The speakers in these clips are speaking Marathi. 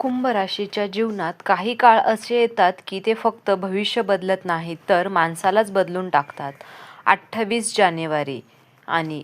कुंभ राशीच्या जीवनात काही काळ असे येतात की ते फक्त भविष्य बदलत नाहीत तर माणसालाच बदलून टाकतात. 28 जानेवारी आणि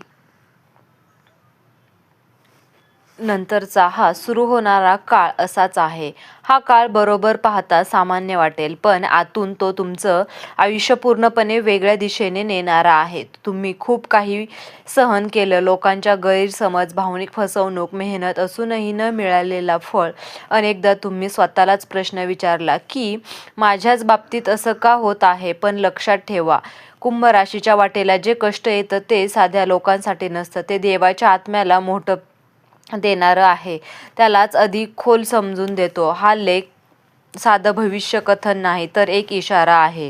नंतरचा हा सुरू होणारा काळ असाच आहे. हा काळ बरोबर पाहता सामान्य वाटेल, पण आतून तो तुमचं आयुष्य पूर्णपणे वेगळ्या दिशेने नेणारा आहे. तुम्ही खूप काही सहन केलं, लोकांच्या गैरसमज, भावनिक फसवणूक, मेहनत असूनही न मिळालेला फळ. अनेकदा तुम्ही स्वतःलाच प्रश्न विचारला की माझ्याच बाबतीत असं का होत आहे. पण लक्षात ठेवा, कुंभ राशीच्या वाटेला जे कष्ट येतं ते साध्या लोकांसाठी नसतं, ते देवाच्या आत्म्याला मोठं देणारं आहे. त्यालाच अधिक खोल समजून देतो. हा लेख साधं भविष्य कथन नाही तर एक इशारा आहे.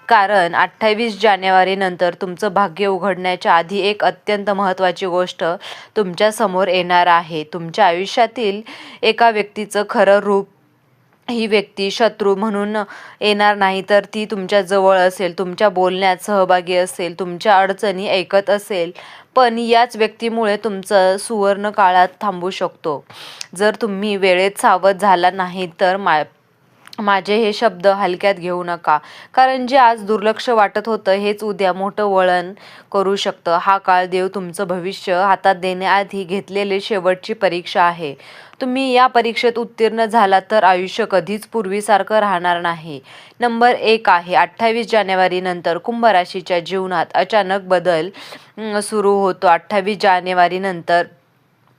कारण 28 जानेवारी नंतर तुमचं भाग्य उघडण्याच्या आधी एक अत्यंत महत्त्वाची गोष्ट तुमच्या समोर येणार आहे. तुमच्या आयुष्यातील एका व्यक्तीचं खरं रूप. ही व्यक्ती शत्रू म्हणून येणार नाही, तर ती तुमच्या जवळ असेल, तुमच्या बोलण्यात सहभागी असेल, तुमच्या अडचणी ऐकत असेल. पण याच व्यक्तीमुळे तुमचं सुवर्ण काळात थांबू शकतो. जर तुम्ही वेळेत सावध झाला नाही तर माझे हे शब्द हलक्यात घेऊ नका. कारण जे आज दुर्लक्ष वाटत होतं हेच उद्या मोठं वळण करू शकतं. हा काळ देव तुमचं भविष्य हातात देण्याआधी घेतलेली शेवटची परीक्षा आहे. तुम्ही या परीक्षेत उत्तीर्ण झालात तर आयुष्य कधीच पूर्वीसारखं राहणार नाही. नंबर 1 आहे, 28 जानेवारी नंतर कुंभ राशीच्या जीवनात अचानक बदल सुरू होतो. 28 जानेवारी नंतर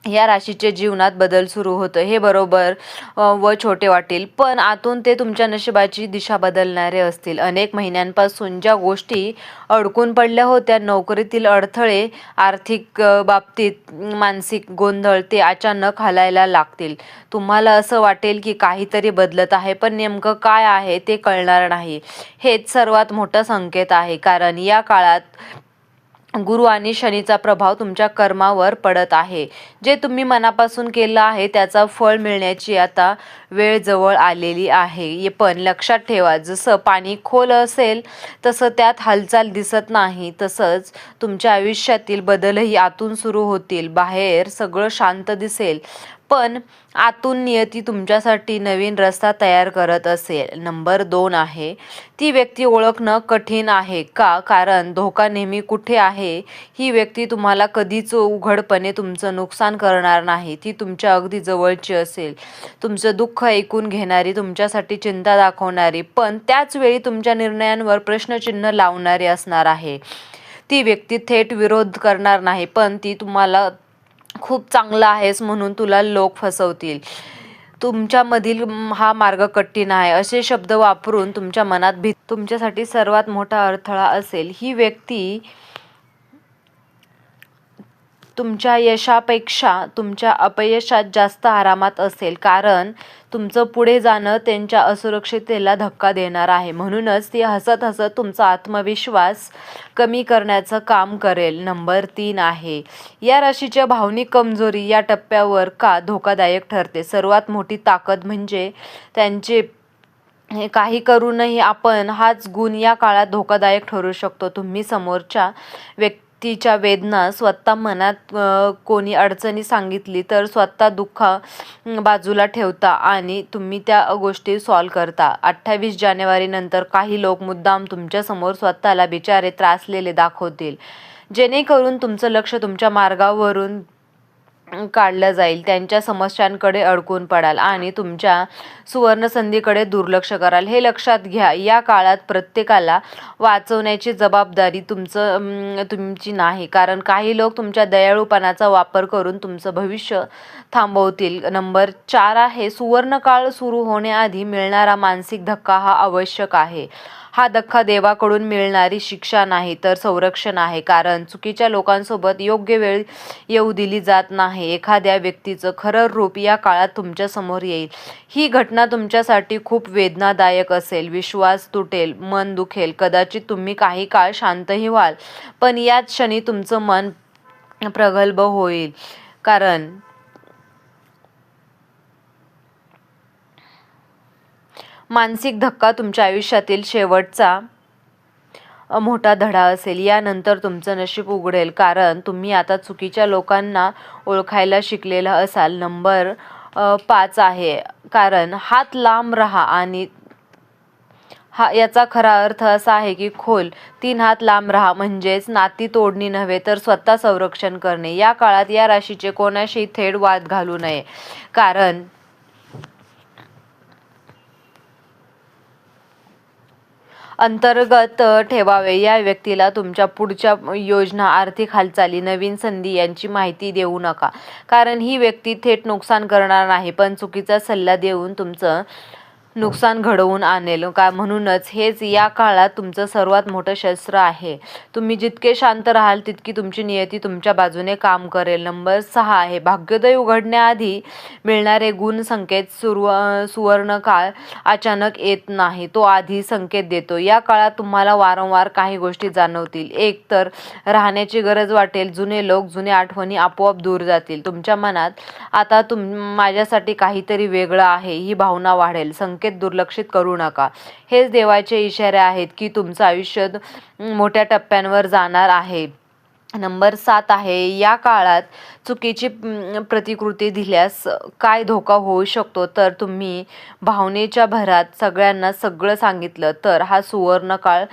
या राशीचे जीवनात बदल सुरू होतं. हे बरोबर व छोटे वाटेल, पण आतून ते तुमच्या नशिबाची दिशा बदलणारे असतील. अनेक महिन्यांपासून ज्या गोष्टी अडकून पडल्या होत्या, नोकरीतील अडथळे, आर्थिक बाबतीत मानसिक गोंधळ, ते अचानक हलायला लागतील. तुम्हाला असं वाटेल की काहीतरी बदलत आहे, पण नेमकं काय आहे ते कळणार नाही. हेच सर्वात मोठा संकेत आहे, कारण या काळात गुरु आणि शनीचा प्रभाव तुमच्या कर्मावर पडत आहे. जे तुम्ही मनापासून केलं आहे त्याचा फळ मिळण्याची आता वेळ जवळ आलेली आहे. पण लक्षात ठेवा, जसं पाणी खोल असेल तसं त्यात हालचाल दिसत नाही, तसंच तुमच्या आयुष्यातील बदलही आतून सुरू होतील. बाहेर सगळं शांत दिसेल, पण आतून नियती तुमच्यासाठी नवीन रस्ता तयार करत असेल. नंबर 2 आहे, ती व्यक्ती ओळखणं कठीण आहे. का? कारण धोका नेहमी कुठे आहे. ही व्यक्ती तुम्हाला कधीच उघडपणे तुमचं नुकसान करणार नाही. ती तुमच्या अगदी जवळची असेल, तुमचं दुःख ऐकून घेणारी, तुमच्यासाठी चिंता दाखवणारी, पण त्याच वेळी तुमच्या निर्णयांवर प्रश्नचिन्ह लावणारी असणार आहे. ती व्यक्ती थेट विरोध करणार नाही, पण ती तुम्हाला खूप चांगला आहेस म्हणून तुला लोक फसवतील. तुमच्यामधील हा मार्ग कठीण आहे असे शब्द वापरून तुमच्या मनात तुमच्यासाठी सर्वात मोठा अडथळा असेल. ही व्यक्ती तुमच्या यशापेक्षा तुमच्या अपयशात जास्त आरामात असेल, कारण तुमचं पुढे जाणं त्यांच्या असुरक्षिततेला धक्का देणार आहे. म्हणूनच ती हसत हसत तुमचा आत्मविश्वास कमी करण्याचं काम करेल. नंबर 3 आहे, या राशीच्या भावनिक कमजोरी या टप्प्यावर का धोकादायक ठरते. सर्वात मोठी ताकद म्हणजे त्यांचे काही करूनही आपण हाच गुण या काळात धोकादायक ठरू शकतो. तुम्ही समोरच्या व्यक्तीच्या वेदना स्वतः मनात कोणी अडचणी सांगितली तर स्वतः दुःख बाजूला ठेवता आणि तुम्ही त्या गोष्टी सॉल्व करता. 28 जानेवारी नंतर काही लोक मुद्दाम तुमच्यासमोर स्वतःला बिचारे त्रासलेले दाखवतील, जेणेकरून तुमचं लक्ष तुमच्या मार्गावरून काढलं जाईल. त्यांच्या समस्यांकडे अडकून पडाल आणि तुमच्या सुवर्णसंधीकडे दुर्लक्ष कराल. हे लक्षात घ्या, या काळात प्रत्येकाला वाचवण्याची जबाबदारी तुमची नाही, कारण काही लोक तुमच्या दयाळूपणाचा वापर करून तुमचं भविष्य थांबवतील. नंबर 4 आहे, सुवर्णकाळ सुरू होण्याआधी मिळणारा मानसिक धक्का हा आवश्यक आहे. हा धक्का देवाकडून मिळणारी शिक्षा नाही तर संरक्षण आहे, कारण चुकीच्या लोकांसोबत योग्य वेळ येऊ दिली जात नाही. एखाद्या व्यक्तीचं खरं रूप या काळात तुमच्या समोर येईल. ही घटना तुमच्यासाठी खूप वेदनादायक असेल. विश्वास तुटेल, मन दुखेल, कदाचित तुम्ही काही काळ शांतही व्हाल, पण याच क्षणी तुमचं मन प्रगल्भ होईल. कारण मानसिक धक्का तुमच्या आयुष्यातील शेवटचा मोठा धडा असेल. यानंतर तुमचं नशीब उघडेल, कारण तुम्ही आता चुकीच्या लोकांना ओळखायला शिकलेला असाल. नंबर 5 आहे, कारण हात लांब राहा आणि याचा खरा अर्थ असा आहे की खोल 3 हात लांब राहा, म्हणजेच नाती तोडणी नव्हे तर स्वतः संरक्षण करणे. या काळात या राशीचे कोणाशी थेट वाद घालू नये, कारण अंतर्गत ठेवावे. या व्यक्तीला तुमच्या पुढच्या योजना, आर्थिक हालचाली, नवीन संधी यांची माहिती देऊ नका, कारण ही व्यक्ती थेट नुकसान करणार नाही पण चुकीचा सल्ला देऊन तुमचं नुकसान घडवून आणेल. म्हणूनच हेच या काळात तुमचं सर्वात मोठं शस्त्र आहे. तुम्ही जितके शांत राहाल तितकी तुमची नियती तुमच्या बाजूने काम करेल. नंबर 6 आहे भाग्योदय उघडण्याआधी मिळणारे गुण संकेत. सुवर्ण काळ अचानक येत नाही, तो आधी संकेत देतो. या काळात तुम्हाला वारंवार काही गोष्टी जाणवतील. एक तर राहण्याची गरज वाटेल. जुने लोक, जुने आठवणी आपोआप दूर जातील. तुमच्या मनात आता माझ्यासाठी काहीतरी वेगळं आहे ही भावना वाढेल. संकेत दुर्लक्षित करू नका. हेच देवाचे इशारे आहेत की तुमचं आयुष्य मोठ्या टप्प्यांवर जाणार आहे. नंबर 7 आहे या काळात चुकीची प्रतिकृती दिल्यास काय धोका होऊ शकतो. तर तुम्ही भावनेच्या भरात सगळ्यांना सगळं सांगितलं तर हा सुवर्ण काळ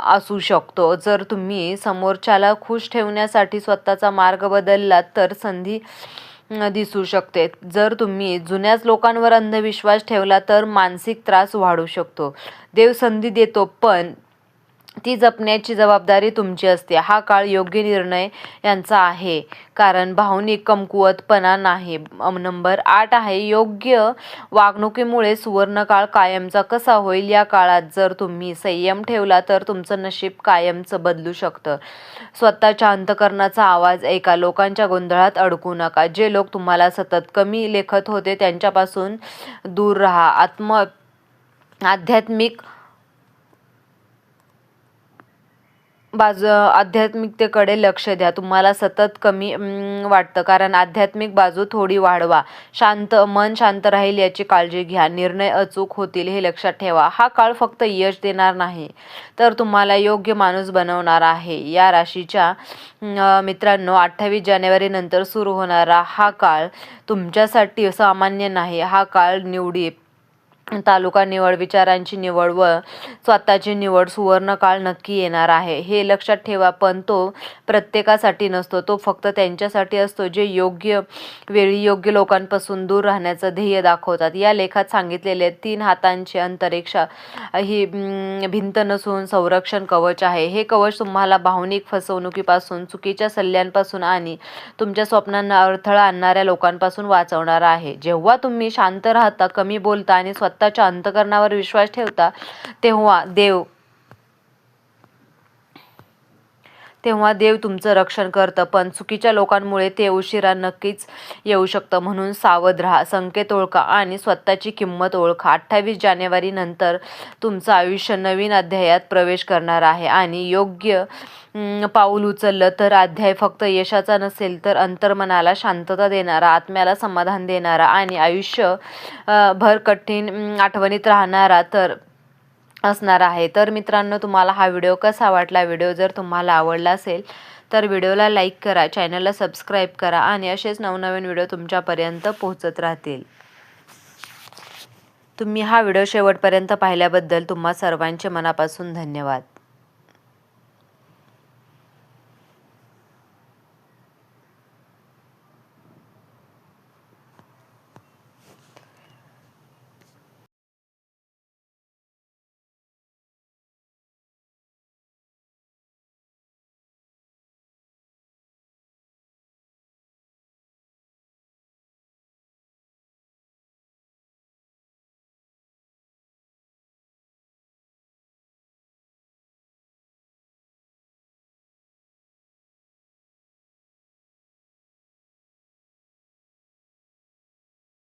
असू शकतो. जर तुम्ही समोरच्याला खुश ठेवण्यासाठी स्वतःचा मार्ग बदललात तर संधी दिसू शकते. जर तुम्ही जुन्याच लोकांवर अंधविश्वास ठेवला तर मानसिक त्रास वाढू शकतो. देव संधी देतो पण ती जपण्याची जबाबदारी तुमची असते. हा काळ योग्य निर्णय यांचा आहे, कारण भावनिक कमकुवतपणा नाही. नंबर 8 आहे योग्य वागणुकीमुळे सुवर्णकाळ कायमचा कसा होईल. या काळात जर तुम्ही संयम ठेवला तर तुमचं नशीब कायमचं बदलू शकतं. स्वतःच्या अंतःकरणाचा आवाज ऐका. लोकांच्या गोंधळात अडकू नका. जे लोक तुम्हाला सतत कमी लेखत होते त्यांच्यापासून दूर राहा. आध्यात्मिकतेकडे लक्ष द्या. तुम्हाला सतत कमी वाटतं, कारण आध्यात्मिक बाजू थोडी वाढवा. मन शांत राहील याची काळजी घ्या. निर्णय अचूक होतील हे लक्षात ठेवा. हा काळ फक्त यश देणार नाही तर तुम्हाला योग्य माणूस बनवणार आहे. या राशीच्या मित्रांनो, 28 जानेवारी नंतर सुरू होणारा हा काळ तुमच्यासाठी सामान्य नाही. हा काळ निवडी, तालुका निवड, विचारांची निवड व स्वतःची निवड, सुवर्ण काळ नक्की येणार आहे हे लक्षात ठेवा. पण तो प्रत्येकासाठी नसतो. तो फक्त त्यांच्यासाठी असतो जे योग्य वेळी योग्य लोकांपासून दूर राहण्याचं ध्येय दाखवतात. या लेखात सांगितलेले 3 हातांचे अंतरिक्ष ही भिंत नसून संरक्षण कवच आहे. हे कवच तुम्हाला भावनिक फसवणुकीपासून, चुकीच्या सल्ल्यांपासून आणि तुमच्या स्वप्नांना अडथळा आणणाऱ्या लोकांपासून वाचवणार आहे. जेव्हा तुम्ही शांत राहता, कमी बोलता आणि स्वतःच्या अंतःकरणावर विश्वास ठेवता तेव्हा देव तुमचं रक्षण करतं. पण चुकीच्या लोकांमुळे ते उशिरा नक्कीच येऊ शकतं. म्हणून सावध राहा, संकेत ओळखा आणि स्वतःची किंमत ओळखा. 28 जानेवारी नंतर तुमचं आयुष्य नवीन अध्यायात प्रवेश करणार आहे आणि योग्य पाऊल उचललं तर अध्याय फक्त यशाचा नसेल तर अंतर्मनाला शांतता देणारा, आत्म्याला समाधान देणारा आणि आयुष्यभर कठीण आठवणीत राहणारा तर असणार आहे. तर मित्रांनो, तुम्हाला हा व्हिडिओ कसा वाटला. व्हिडिओ जर तुम्हाला आवडला असेल तर व्हिडिओला लाईक करा, चॅनलला सबस्क्राईब करा आणि असेच नवनवीन व्हिडिओ तुमच्यापर्यंत पोहोचत राहतील. तुम्ही हा व्हिडिओ शेवटपर्यंत पाहिल्याबद्दल तुम्हा सर्वांचे मनापासून धन्यवाद.